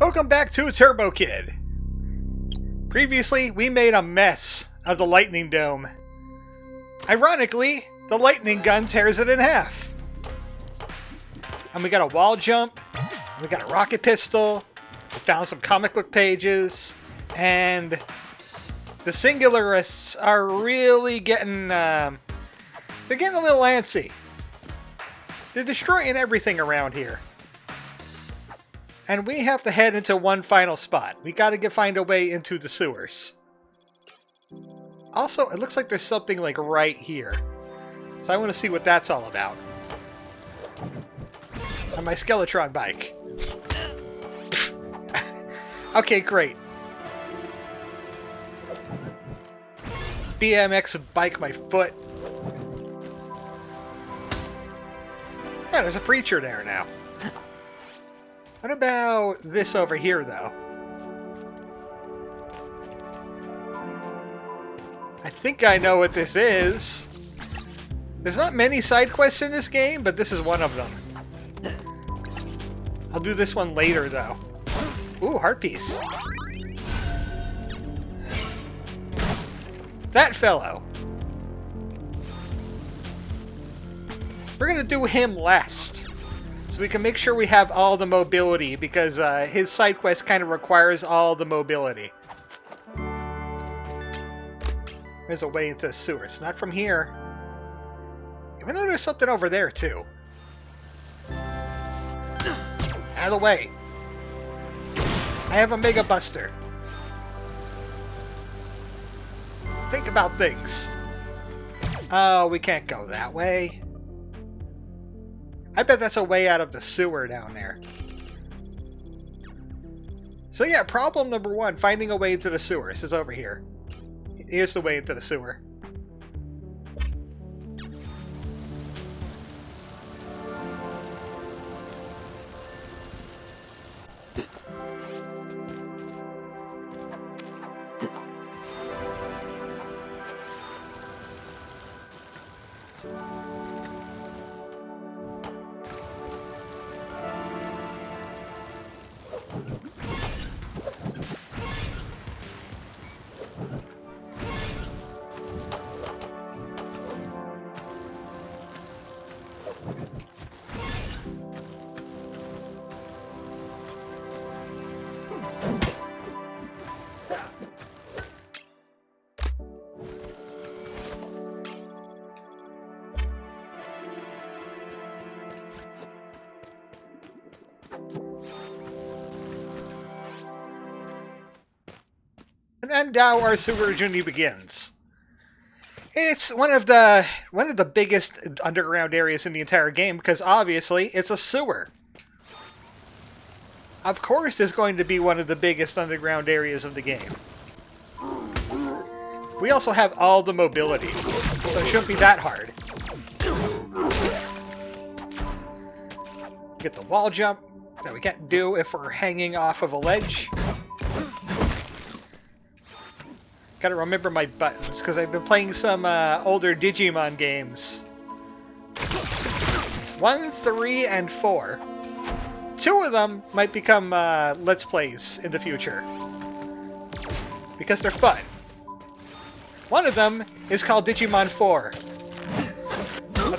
Welcome back to Turbo Kid. Previously, we made a mess of the lightning dome. Ironically, the lightning gun tears it in half. And we got a wall jump, we got a rocket pistol, we found some comic book pages, and the Singularists are really getting, they're getting a little antsy. They're destroying everything around here. And we have to head into one final spot. We gotta find a way into the sewers. Also, it looks like there's something like right here. So I want to see what that's all about. On my Skeletron bike. Okay, great. BMX bike my foot. Yeah, there's a preacher there now. What about this over here, though? I think I know what this is. There's not many side quests in this game, but this is one of them. I'll do this one later, though. Ooh, heart piece. That fellow. We're gonna do him last. So we can make sure we have all the mobility, because his side quest kind of requires all the mobility. There's a way into the sewers. Not from here. Even though there's something over there, too. Out of the way. I have a Mega Buster. Think about things. Oh, we can't go that way. I bet that's a way out of the sewer down there. So yeah, problem number one, finding a way into the sewer. This is over here. Here's the way into the sewer. And now our sewer journey begins. It's one of the biggest underground areas in the entire game, because obviously it's a sewer. Of course it's going to be one of the biggest underground areas of the game. We also have all the mobility, so it shouldn't be that hard. Get the wall jump that we can't do if we're hanging off of a ledge. Gotta remember my buttons, because I've been playing some older Digimon games. 1, 3, and 4. 2 of them might become Let's Plays in the future. Because they're fun. One of them is called Digimon 4.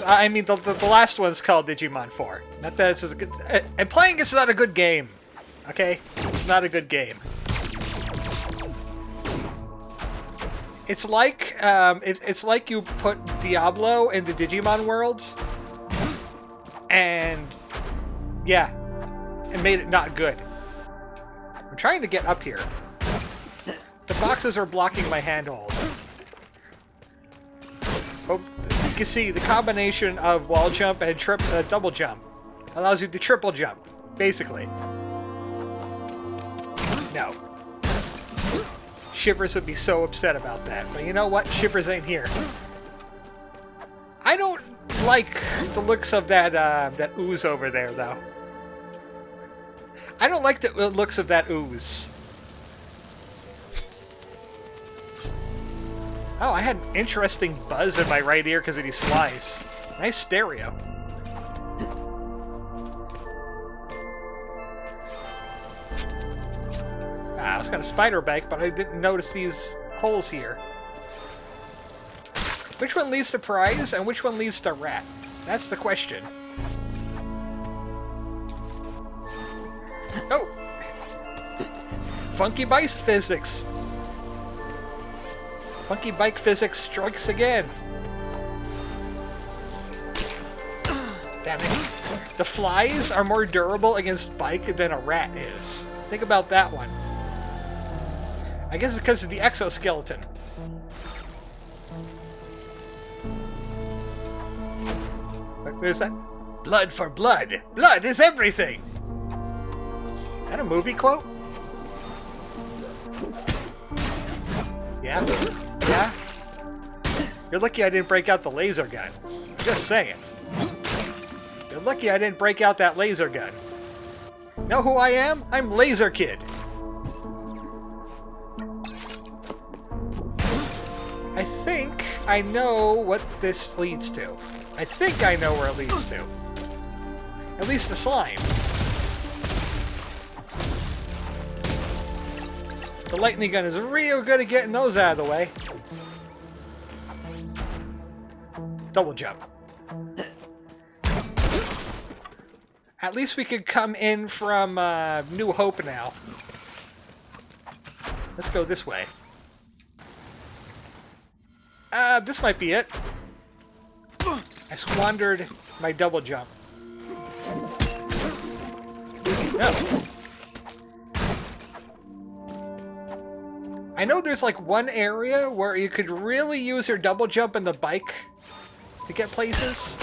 I mean, the last one's called Digimon 4. Not that it's a good... And playing it's not a good game. Okay? It's not a good game. It's like it's like you put Diablo in the Digimon worlds, and yeah, and made it not good. I'm trying to get up here. The boxes are blocking my handhold. Oh, you can see the combination of wall jump and double jump allows you to triple jump, basically. No. Shivers would be so upset about that. But you know what? Shivers ain't here. I don't like the looks of that that ooze over there, though. I don't like the looks of that ooze. Oh, I had an interesting buzz in my right ear because of these flies. Nice stereo. I was gonna spider bike, but I didn't notice these holes here. Which one leads to prize, and which one leads to rat? That's the question. Oh! Funky bike physics! Funky bike physics strikes again. Damn it. The flies are more durable against bike than a rat is. Think about that one. I guess it's because of the exoskeleton. What is that? Blood for blood. Blood is everything. Is that a movie quote? Yeah? Yeah? You're lucky I didn't break out the laser gun. Just saying. You're lucky I didn't break out that laser gun. Know who I am? I'm Laser Kid. I think I know what this leads to. I think I know where it leads to. At least the slime. The lightning gun is real good at getting those out of the way. Double jump. At least we could come in from New Hope now. Let's go this way. This might be it. I squandered my double jump. No. I know there's like one area where you could really use your double jump in the bike to get places.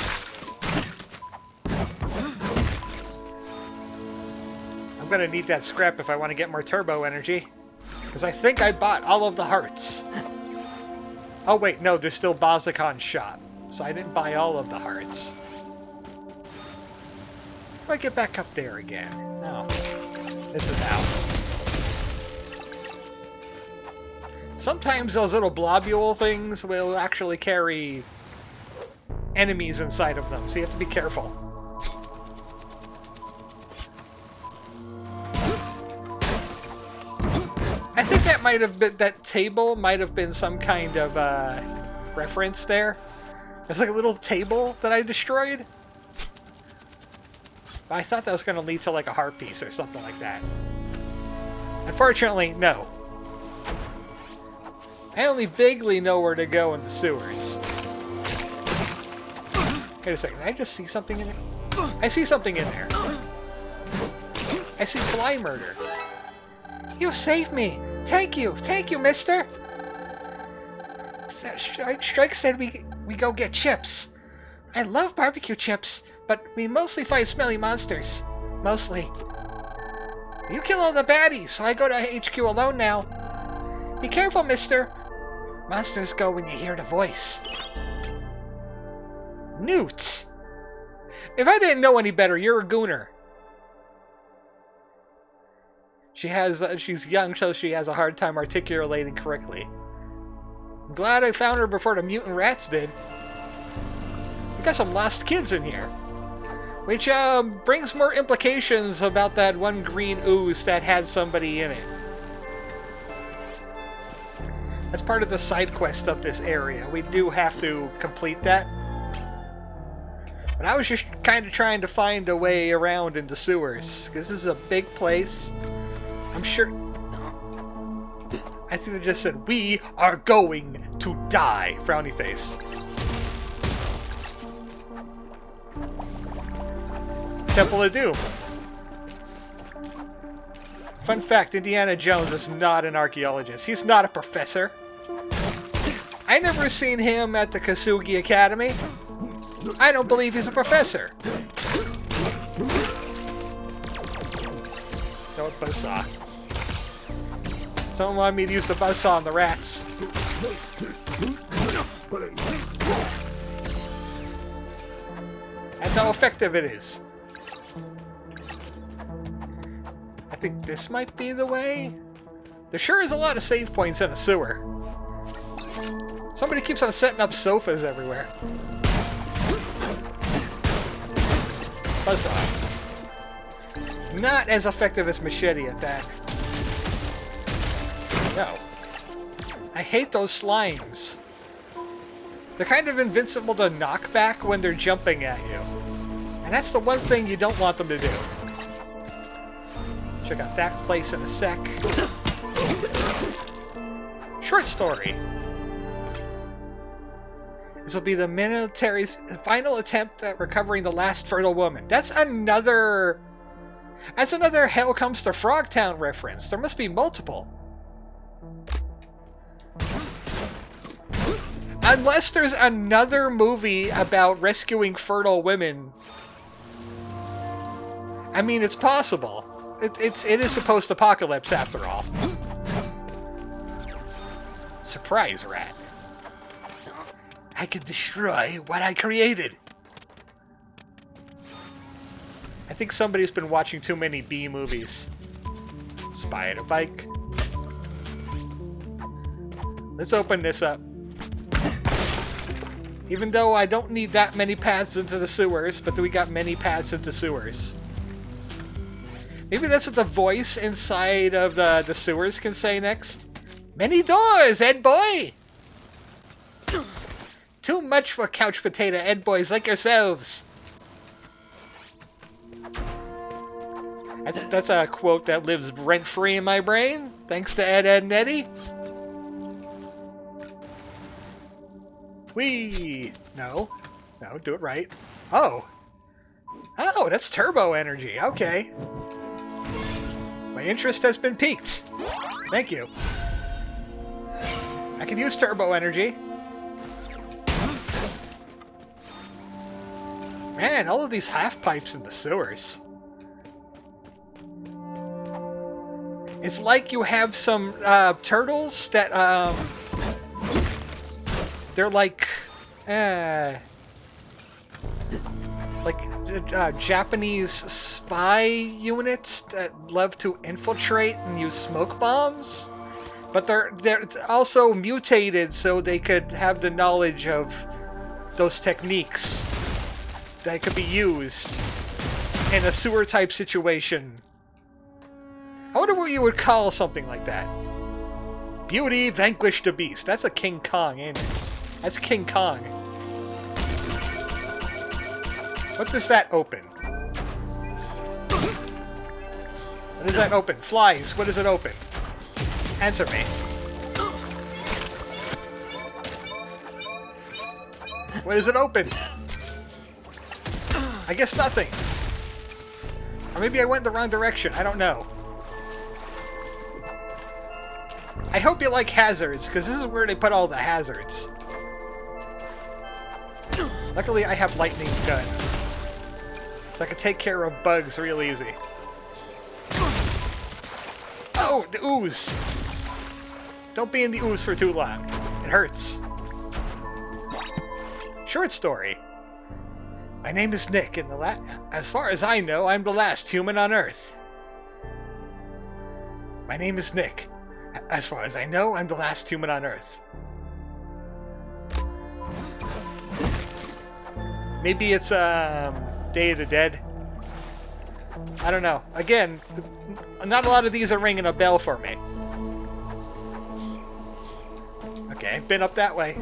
I'm gonna need that scrap if I want to get more turbo energy. Because I think I bought all of the hearts. Oh wait, no, there's still Bazicon's shop. So I didn't buy all of the hearts. If I get back up there again. No. This is out. Sometimes those little globule things will actually carry enemies inside of them, so you have to be careful. I think that might have been, that table might have been some kind of reference there. There's like a little table that I destroyed. But I thought that was going to lead to like a heart piece or something like that. Unfortunately, no. I only vaguely know where to go in the sewers. Wait a second, did I just see something in it? I see something in there. I see fly murder. You saved me! Thank you, mister! Strike said we go get chips. I love barbecue chips, but we mostly fight smelly monsters. Mostly. You kill all the baddies, so I go to HQ alone now. Be careful, mister. Monsters go when you hear the voice. Newt! If I didn't know any better, you're a gooner. She's young, so she has a hard time articulating correctly. I'm glad I found her before the mutant rats did. We got some lost kids in here. Which brings more implications about that one green ooze that had somebody in it. That's part of the side quest of this area. We do have to complete that. But I was just kind of trying to find a way around in the sewers. Because this is a big place. I'm sure... I think they just said, we are going to die. Frowny face. Temple of Doom. Fun fact, Indiana Jones is not an archaeologist. He's not a professor. I never seen him at the Kasugi Academy. I don't believe he's a professor. No buzzsaw. Someone wanted me to use the buzzsaw on the rats. That's how effective it is. I think this might be the way. There sure is a lot of save points in a sewer. Somebody keeps on setting up sofas everywhere. Buzzsaw. Not as effective as machete at that. No. I hate those slimes. They're kind of invincible to knockback when they're jumping at you. And that's the one thing you don't want them to do. Check out that place in a sec. Short story. This will be the military's final attempt at recovering the last fertile woman. That's another Hell Comes to Frogtown reference. There must be multiple. Unless there's another movie about rescuing fertile women. I mean, it's possible. It is a post-apocalypse after all. Surprise rat. I can destroy what I created. I think somebody's been watching too many B movies. Spider bike. Let's open this up. Even though I don't need that many paths into the sewers, but we got many paths into sewers. Maybe that's what the voice inside of the sewers can say next. Many doors, Ed boy! Too much for couch potato Ed boys like yourselves. That's a quote that lives rent-free in my brain, thanks to Ed, and Eddie. Whee! No, do it right. Oh, that's turbo energy. Okay, my interest has been piqued. Thank you. I can use turbo energy. Man, all of these half pipes in the sewers. It's like you have some turtles that they're like Japanese spy units that love to infiltrate and use smoke bombs, but they're also mutated so they could have the knowledge of those techniques that could be used in a sewer type situation. I wonder what you would call something like that. Beauty vanquished the beast. That's a King Kong, ain't it? That's King Kong. What does that open? What does that open? Flies. What does it open? Answer me. What does it open? I guess nothing. Or maybe I went the wrong direction. I don't know. I hope you like hazards, because this is where they put all the hazards. Luckily, I have lightning gun, so I can take care of bugs real easy. Oh, the ooze! Don't be in the ooze for too long. It hurts. Short story. My name is Nick, and as far as I know, I'm the last human on Earth. My name is Nick. As far as I know, I'm the last human on Earth. Maybe it's, Day of the Dead? I don't know. Again, not a lot of these are ringing a bell for me. Okay, I've been up that way.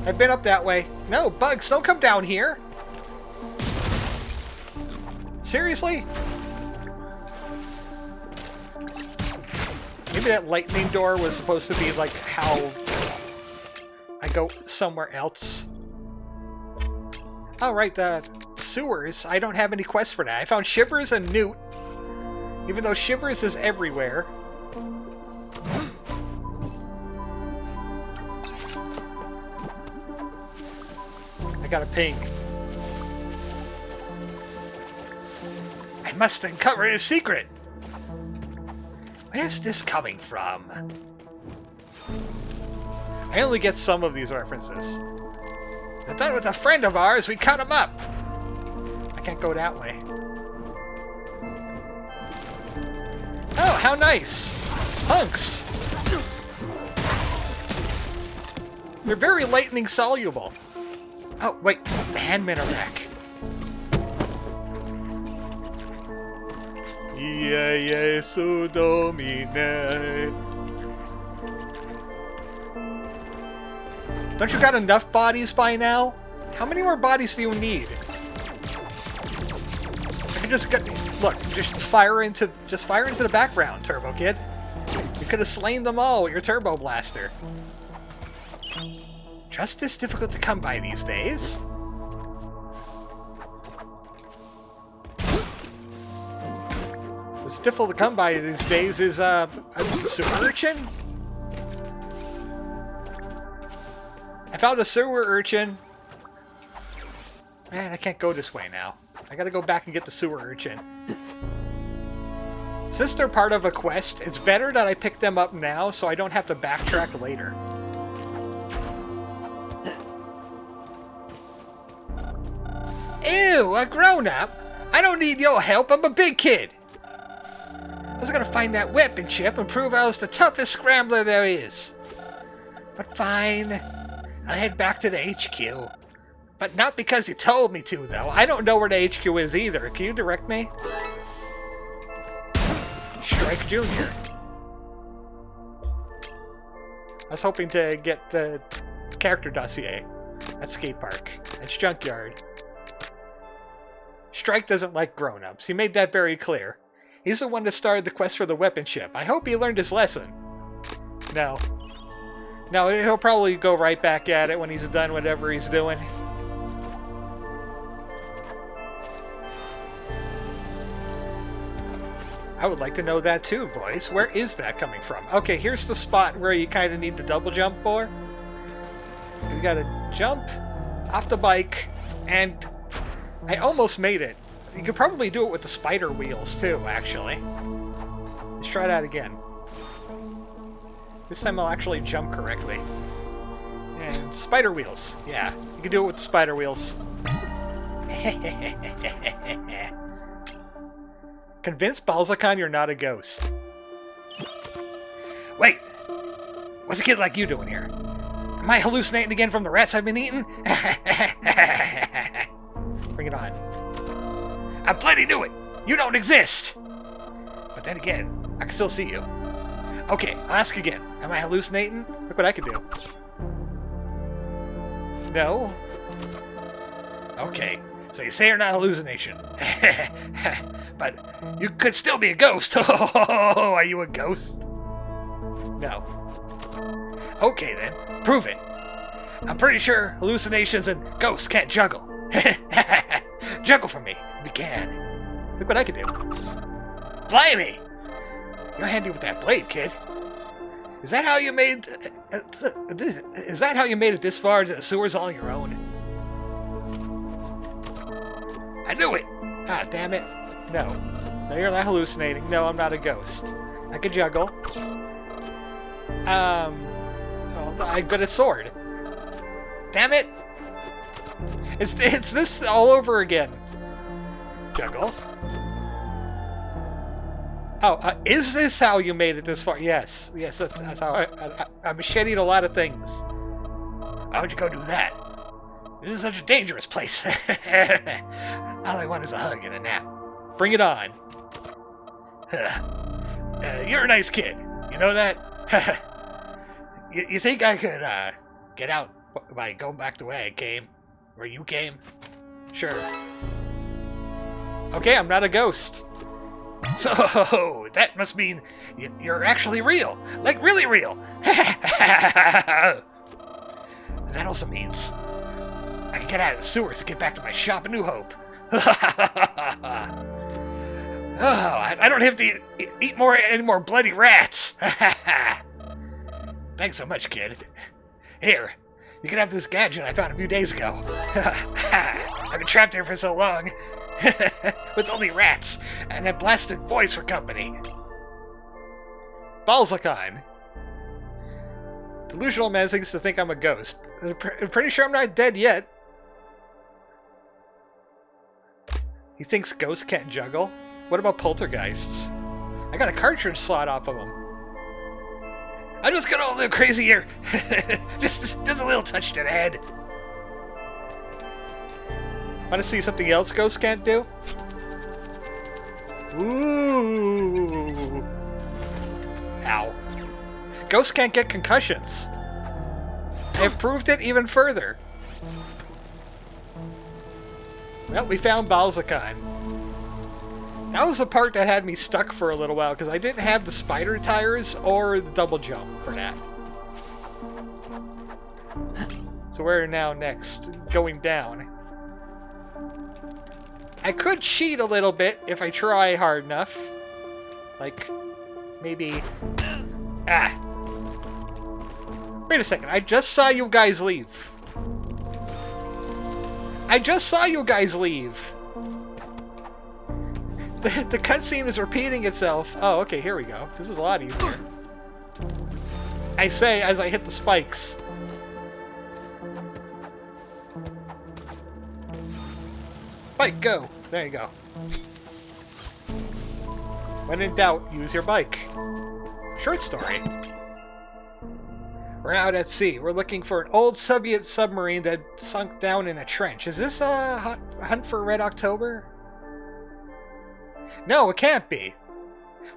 I've been up that way. No, bugs, don't come down here! Seriously? Maybe that lightning door was supposed to be like how I go somewhere else. Oh, right, the sewers. I don't have any quests for that. I found Shivers and Newt, even though Shivers is everywhere. I got a ping. I must uncover his secret. Where's this coming from? I only get some of these references. I thought with a friend of ours, we cut him up. I can't go that way. Oh, how nice! Hunks! They're very lightning soluble. Oh, wait, the handmen are back. Su domine. Don't you got enough bodies by now? How many more bodies do you need? I can just get... Look, just fire into the background, Turbo Kid. You could have slain them all with your Turbo Blaster. Justice difficult to come by these days. What's difficult to come by these days is a sewer urchin. I found a sewer urchin. Man, I can't go this way now. I gotta go back and get the sewer urchin. Since they're part of a quest, it's better that I pick them up now so I don't have to backtrack later. Ew, a grown-up? I don't need your help, I'm a big kid! I was gonna find that weapon chip and prove I was the toughest scrambler there is. But fine, I'll head back to the HQ. But not because you told me to, though. I don't know where the HQ is either. Can you direct me? Strike Jr. I was hoping to get the character dossier at Skate Park. It's Junkyard. Strike doesn't like grown-ups. He made that very clear. He's the one that started the quest for the weapon chip. I hope he learned his lesson. No. No, he'll probably go right back at it when he's done whatever he's doing. I would like to know that too, boys. Where is that coming from? Okay, here's the spot where you kind of need the double jump for. You gotta jump off the bike, and I almost made it. You could probably do it with the spider wheels too, actually. Let's try that again. This time I'll actually jump correctly. And spider wheels. Yeah, you can do it with the spider wheels. Convince Balzacon you're not a ghost. Wait! What's a kid like you doing here? Am I hallucinating again from the rats I've been eating? Bring it on. I bloody knew it! You don't exist! But then again, I can still see you. Okay, I'll ask again. Am I hallucinating? Look what I can do. No? Okay, so you say you're not a hallucination. But you could still be a ghost. Oh, are you a ghost? No. Okay then, prove it. I'm pretty sure hallucinations and ghosts can't juggle. Juggle for me, if you can. Look what I can do. Blimey! You're handy with that blade, kid. Is that how you made... Is that how you made it this far to the sewers all on your own? I knew it! Ah, damn it. No. No, you're not hallucinating. No, I'm not a ghost. I can juggle. Well, I'm good at sword. Damn it! It's this all over again. Juggle. Oh, is this how you made it this far? Yes. Yes, that's how I macheted a lot of things. Why would you go do that? This is such a dangerous place. All I want is a hug and a nap. Bring it on. You're a nice kid. You know that? you think I could get out by going back the way I came? Where you came? Sure. Okay, I'm not a ghost. So, that must mean you're actually real. Like, really real. That also means I can get out of the sewers and get back to my shop in New Hope. I don't have to eat any more bloody rats. Thanks so much, kid. Here, you can have this gadget I found a few days ago. I've been trapped here for so long. With only rats and a blasted voice for company. Balzacon. Delusional man thinks to think I'm a ghost. I'm pretty sure I'm not dead yet. He thinks ghosts can't juggle? What about poltergeists? I got a cartridge slot off of them. I'm just going a little crazy here. just a little touch to the head. Want to see something else ghosts can't do? Ooh. Ow. Ghosts can't get concussions. I improved it even further. Well, we found Balzacon. That was the part that had me stuck for a little while, because I didn't have the spider tires or the double jump for that. So we're now next, going down. I could cheat a little bit if I try hard enough. Like, maybe... Ah! Wait a second, I just saw you guys leave. I just saw you guys leave. The cutscene is repeating itself. Oh, okay, here we go. This is a lot easier. I say as I hit the spikes. Bike, go! There you go. When in doubt, use your bike. Short story. We're out at sea. We're looking for an old Soviet submarine that sunk down in a trench. Is this a hunt for Red October? No, it can't be.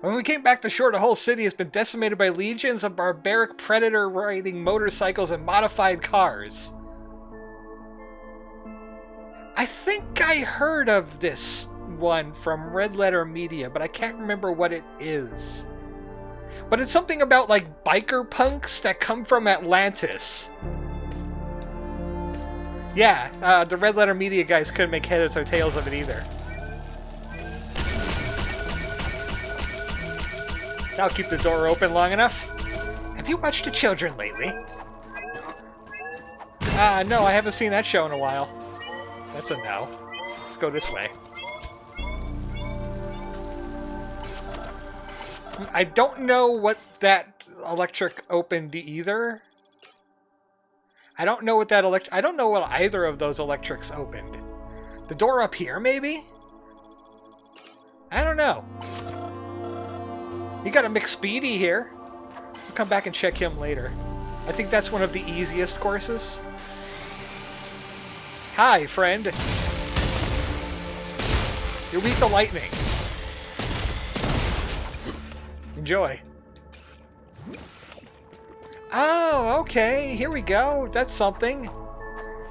When we came back to shore, the whole city has been decimated by legions of barbaric predator riding motorcycles and modified cars. I think I heard of this one from Red Letter Media, but I can't remember what it is. But it's something about, like, biker punks that come from Atlantis. Yeah, the Red Letter Media guys couldn't make heads or tails of it either. I'll keep the door open long enough. Have you watched The Children lately? No, I haven't seen that show in a while. That's a no. Let's go this way. I don't know what that electric opened either. I don't know what that I don't know what either of those electrics opened. The door up here, maybe? I don't know. You got a McSpeedy here. We'll come back and check him later. I think that's one of the easiest courses. Hi, friend. You'll meet the lightning. Enjoy. Oh, okay. Here we go. That's something.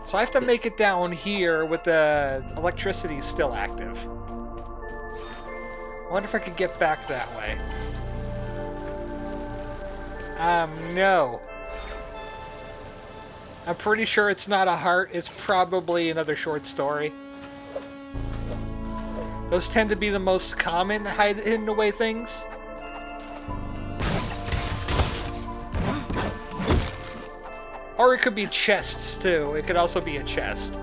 So I have to make it down here with the electricity still active. I wonder if I could get back that way. No. I'm pretty sure it's not a heart. It's probably another short story. Those tend to be the most common hidden away things. Or it could be chests, too. It could also be a chest.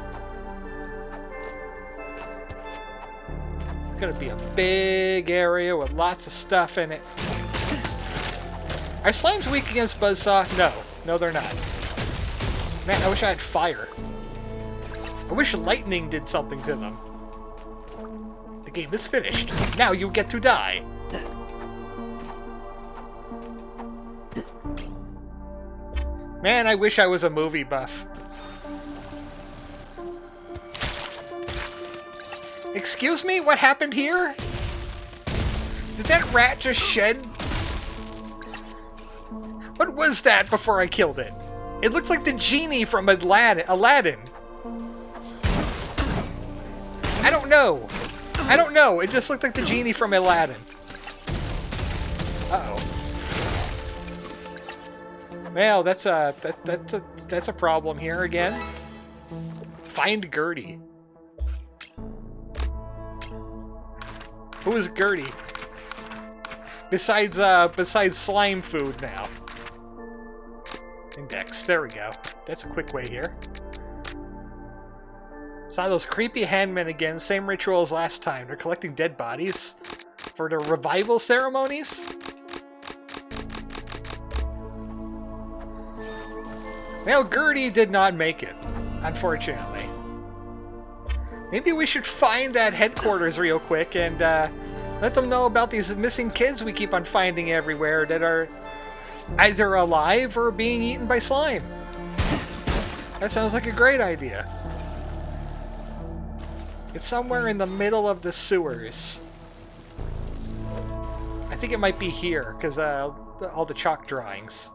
It's gonna be a big area with lots of stuff in it. Are slimes weak against buzzsaw? No. No, they're not. Man, I wish I had fire. I wish lightning did something to them. The game is finished. Now you get to die. Man, I wish I was a movie buff. Excuse me? What happened here? Did that rat just shed? What was that before I killed it? It looked like the genie from Aladdin. I don't know. I don't know. It just looked like the genie from Aladdin. Uh-oh. Well, that's a problem here again. Find Gertie. Who is Gertie? Besides slime food now. Index. There we go. That's a quick way here. Saw those creepy handmen again. Same ritual as last time. They're collecting dead bodies for the revival ceremonies. Well, Gertie did not make it, unfortunately. Maybe we should find that headquarters real quick and let them know about these missing kids we keep on finding everywhere that are either alive or being eaten by slime. That sounds like a great idea. It's somewhere in the middle of the sewers. I think it might be here, because all the chalk drawings.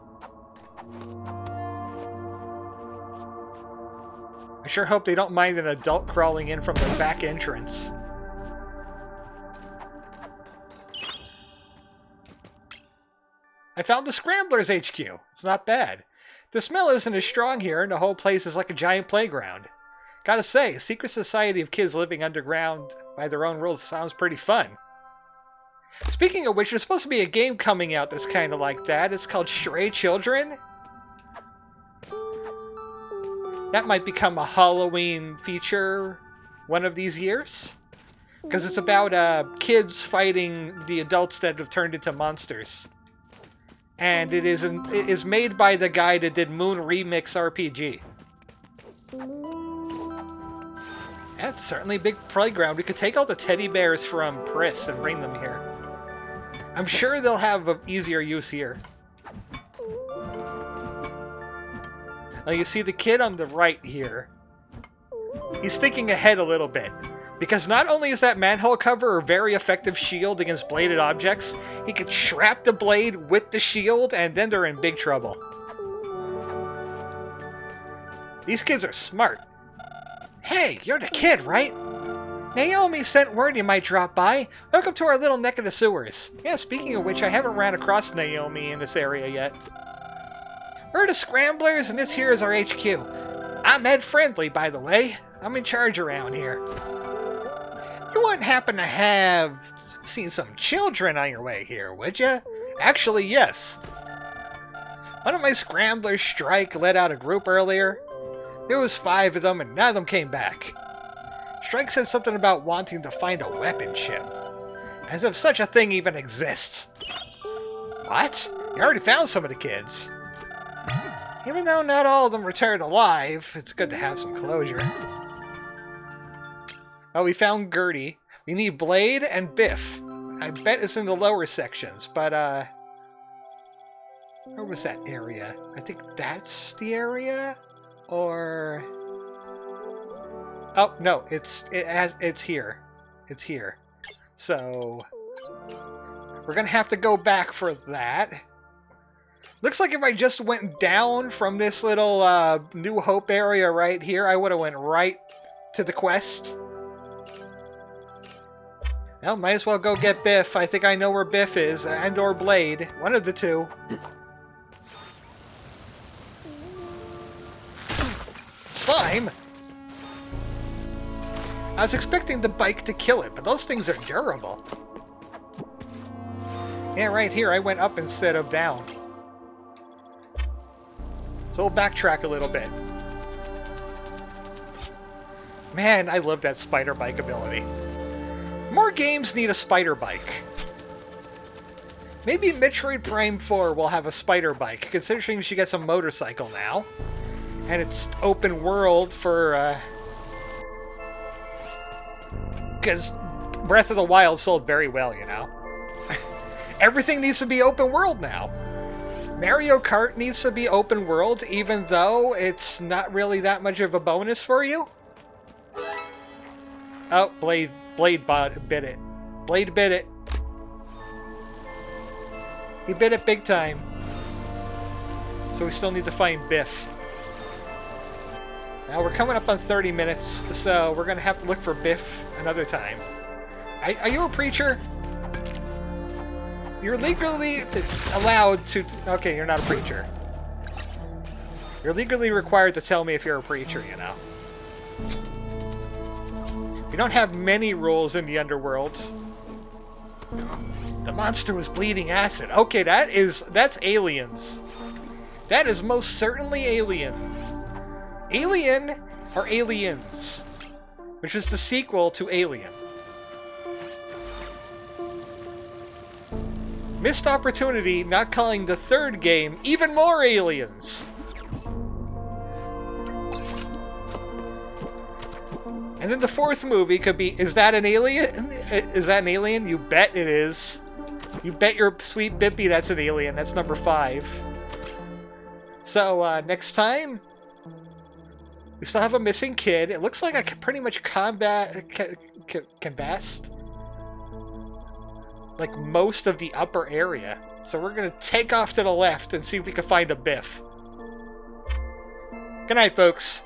I sure hope they don't mind an adult crawling in from the back entrance. I found the Scramblers HQ. It's not bad. The smell isn't as strong here, and the whole place is like a giant playground. Gotta say, a secret society of kids living underground by their own rules sounds pretty fun. Speaking of which, there's supposed to be a game coming out that's kind of like that. It's called Stray Children. That might become a Halloween feature one of these years. Because it's about kids fighting the adults that have turned into monsters. And it is made by the guy that did Moon Remix RPG. That's certainly a big playground. We could take all the teddy bears from Priss and bring them here. I'm sure they'll have an easier use here. Now you see the kid on the right here. He's thinking ahead a little bit. Because not only is that manhole cover a very effective shield against bladed objects, he could trap the blade with the shield and then they're in big trouble. These kids are smart. Hey, you're the kid, right? Naomi sent word you might drop by. Welcome to our little neck of the sewers. Yeah, speaking of which, I haven't ran across Naomi in this area yet. We're the Scramblers, and this here is our HQ. I'm Ed Friendly, by the way. I'm in charge around here. You wouldn't happen to have seen some children on your way here, would you? Actually, yes. One of my Scramblers strike let out a group earlier. There was 5 of them, and none of them came back. Strike said something about wanting to find a weapon chip. As if such a thing even exists. What? You already found some of the kids. Even though not all of them returned alive, it's good to have some closure. Oh, we found Gertie. We need Blade and Biff. I bet it's in the lower sections, but, where was that area? I think that's the area? Or... Oh, no, it's here. It's here. So... we're gonna have to go back for that. Looks like if I just went down from this little, New Hope area right here, I would have went right to the quest. Well, might as well go get Biff. I think I know where Biff is, and or Blade. One of the two. Slime? I was expecting the bike to kill it, but those things are durable. Yeah, right here, I went up instead of down. So we'll backtrack a little bit. Man, I love that spider bike ability. More games need a spider bike. Maybe Metroid Prime 4 will have a spider bike, considering she gets a motorcycle now. And it's open world for, because Breath of the Wild sold very well, you know? Everything needs to be open world now. Mario Kart needs to be open world, even though it's not really that much of a bonus for you. Oh, Blade bit it. Blade bit it. He bit it big time. So we still need to find Biff. Now we're coming up on 30 minutes, so we're gonna have to look for Biff another time. Are you a preacher? You're legally allowed to... Okay, you're not a preacher. You're legally required to tell me if you're a preacher, you know. We don't have many rules in the underworld. The monster was bleeding acid. Okay, that's aliens. That is most certainly alien. Alien or Aliens, which was the sequel to Alien. Missed opportunity not calling the third game even more aliens. And then the fourth movie could be, is that an alien? Is that an alien? You bet it is. You bet your sweet Bippy that's an alien. That's number 5. So, next time, we still have a missing kid. It looks like I can pretty much canvassed like most of the upper area. So we're gonna take off to the left and see if we can find a Biff. Good night, folks.